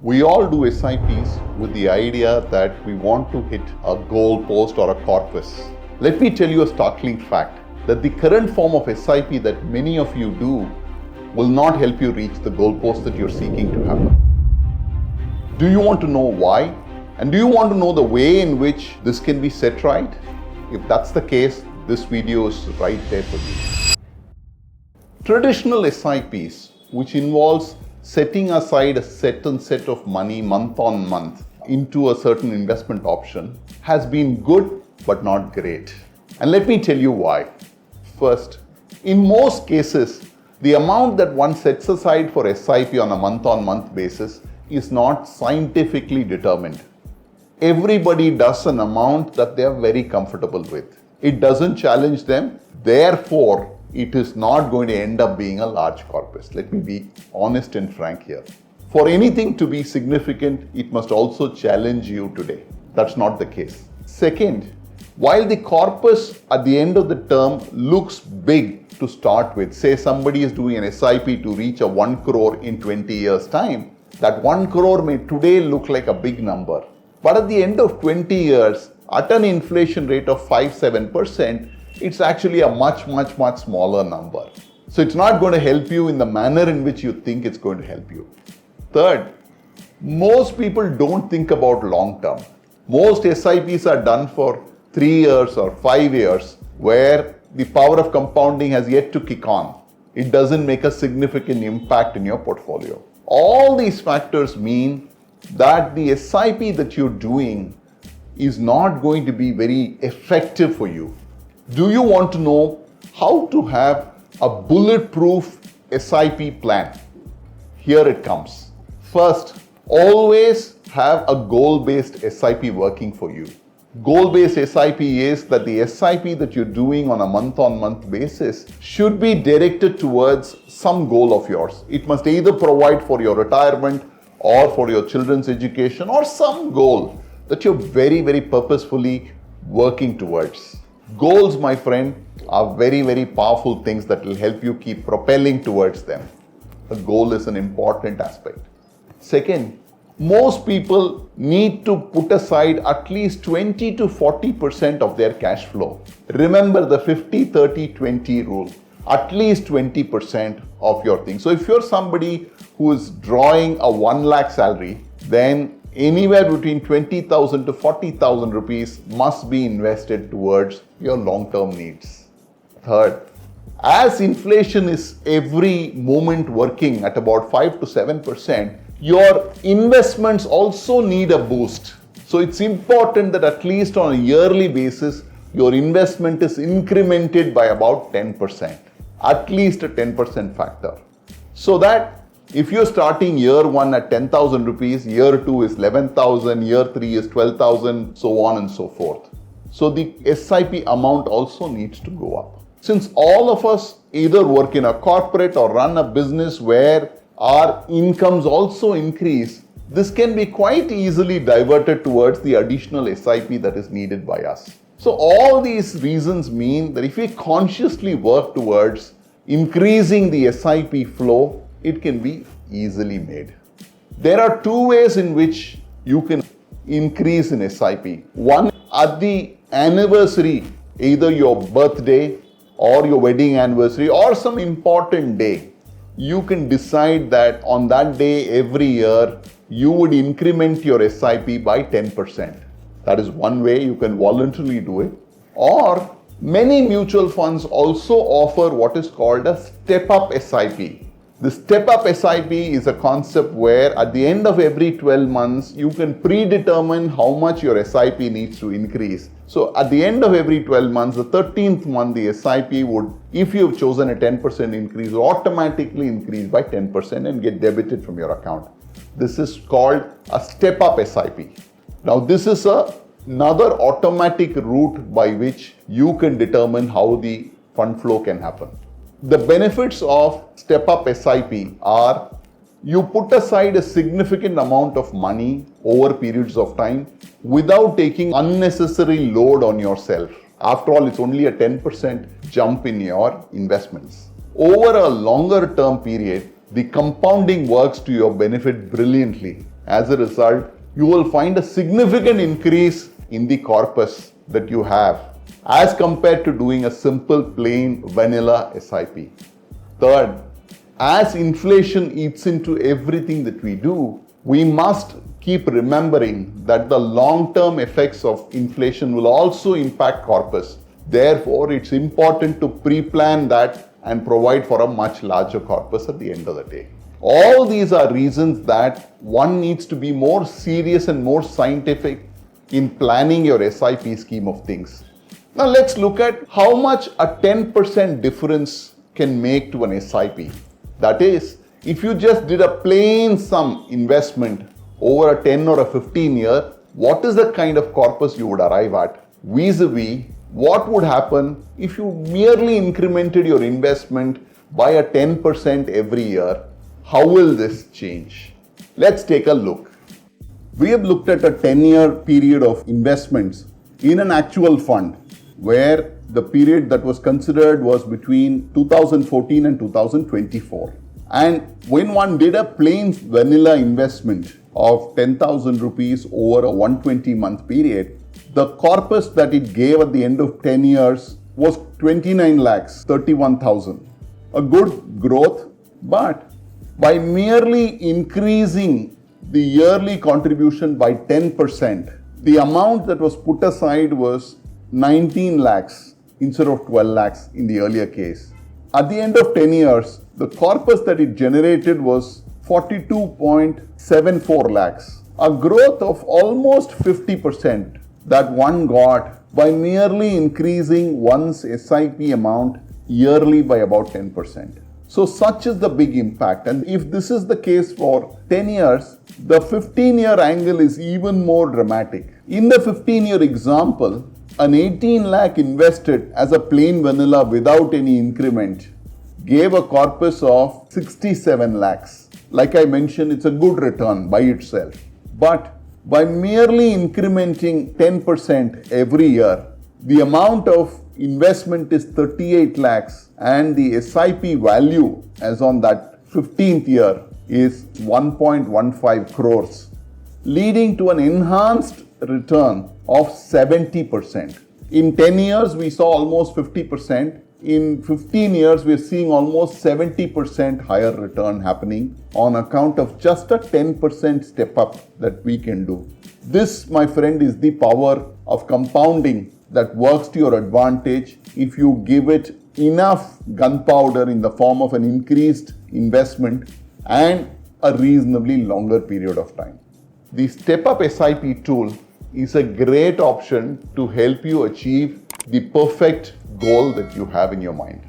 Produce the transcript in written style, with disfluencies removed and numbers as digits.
We all do SIPs with the idea that we want to hit a goal post or a corpus. Let me tell you a startling fact that the current form of SIP that many of you do will not help you reach the goal post that you're seeking to happen. Do you want to know why? And do you want to know the way in which this can be set right? If that's the case, this video is right there for you. Traditional SIPs, which involves setting aside a certain set of money month on month into a certain investment option, has been good but not great. And let me tell you why. First, in most cases, the amount that one sets aside for SIP on a month-on-month basis is not scientifically determined. Everybody does an amount that they are very comfortable with. It doesn't challenge them, therefore, it is not going to end up being a large corpus. Let me be honest and frank here. For anything to be significant, it must also challenge you today. That's not the case. Second, while the corpus at the end of the term looks big to start with, say somebody is doing an SIP to reach a 1 crore in 20 years' time, that 1 crore may today look like a big number. But at the end of 20 years, at an inflation rate of 5-7%, it's actually a much smaller number. So it's not going to help you in the manner in which you think it's going to help you. Third, most people don't think about long term. Most SIPs are done for 3 years or 5 years, where the power of compounding has yet to kick on. It doesn't make a significant impact in your portfolio. All these factors mean that the SIP that you're doing is not going to be very effective for you. Do you want to know how to have a bulletproof SIP plan? Here it comes. First, always have a goal-based SIP working for you. Goal-based SIP is that the SIP that you're doing on a month-on-month basis should be directed towards some goal of yours. It must either provide for your retirement or for your children's education or some goal that you're very purposefully working towards. Goals, my friend, are very powerful things that will help you keep propelling towards them. A goal is an important aspect. Second, most people need to put aside at least 20 to 40% of their cash flow. Remember the 50-30-20 rule. At least 20% of your thing. So if you're somebody who is drawing a 1 lakh salary, then anywhere between 20,000 to 40,000 rupees must be invested towards your long-term needs. Third, as inflation is every moment working at about 5 to 7%, your investments also need a boost. So it's important that at least on a yearly basis, your investment is incremented by about 10%. At least a 10% factor. So that if you're starting year 1 at 10,000 rupees, year 2 is 11,000, year 3 is 12,000, so on and so forth. So the SIP amount also needs to go up. Since all of us either work in a corporate or run a business where our incomes also increase, this can be quite easily diverted towards the additional SIP that is needed by us. So all these reasons mean that if we consciously work towards increasing the SIP flow, it can be easily made. There are 2 ways in which you can increase in SIP. One, at the anniversary, either your birthday or your wedding anniversary or some important day, you can decide that on that day every year, you would increment your SIP by 10%. That is one way you can voluntarily do it. Or many mutual funds also offer what is called a step-up SIP. The step-up SIP is a concept where at the end of every 12 months, you can predetermine how much your SIP needs to increase. So at the end of every 12 months, the 13th month, the SIP would, if you've chosen a 10% increase, will automatically increase by 10% and get debited from your account. This is called a step-up SIP. Now, this is another automatic route by which you can determine how the fund flow can happen. The benefits of step-up SIP are you put aside a significant amount of money over periods of time without taking unnecessary load on yourself. After all, it's only a 10% jump in your investments. Over a longer term period, the compounding works to your benefit brilliantly. As a result, you will find a significant increase in the corpus that you have as compared to doing a simple plain vanilla SIP. Third, as inflation eats into everything that we do, we must keep remembering that the long-term effects of inflation will also impact corpus. Therefore, it's important to pre-plan that and provide for a much larger corpus at the end of the day. All these are reasons that one needs to be more serious and more scientific in planning your SIP scheme of things. Now let's look at how much a 10% difference can make to an SIP. That is, if you just did a plain sum investment over a 10 or a 15 year, what is the kind of corpus you would arrive at? Vis-a-vis, what would happen if you merely incremented your investment by a 10% every year? How will this change? Let's take a look. We have looked at a 10-year period of investments in an actual fund where the period that was considered was between 2014 and 2024. And when one did a plain vanilla investment of 10,000 rupees over a 120-month period, the corpus that it gave at the end of 10 years was 29 lakhs 31,000. A good growth, but by merely increasing the yearly contribution by 10%, the amount that was put aside was 19 lakhs instead of 12 lakhs in the earlier case. At the end of 10 years, the corpus that it generated was 42.74 lakhs, a growth of almost 50% that one got by merely increasing one's SIP amount yearly by about 10%. So such is the big impact. And if this is the case for 10 years, the 15-year angle is even more dramatic. In the 15-year example, an 18 lakh invested as a plain vanilla without any increment gave a corpus of 67 lakhs. Like I mentioned, it's a good return by itself. But by merely incrementing 10% every year, the amount of investment is 38 lakhs and the SIP value as on that 15th year is 1.15 crores, leading to an enhanced return of 70%. In 10 years, we saw almost 50%. In 15 years, we're seeing almost 70% higher return happening on account of just a 10% step up that we can do. This, my friend, is the power of compounding that works to your advantage if you give it enough gunpowder in the form of an increased investment and a reasonably longer period of time. The Step Up SIP tool is a great option to help you achieve the perfect goal that you have in your mind.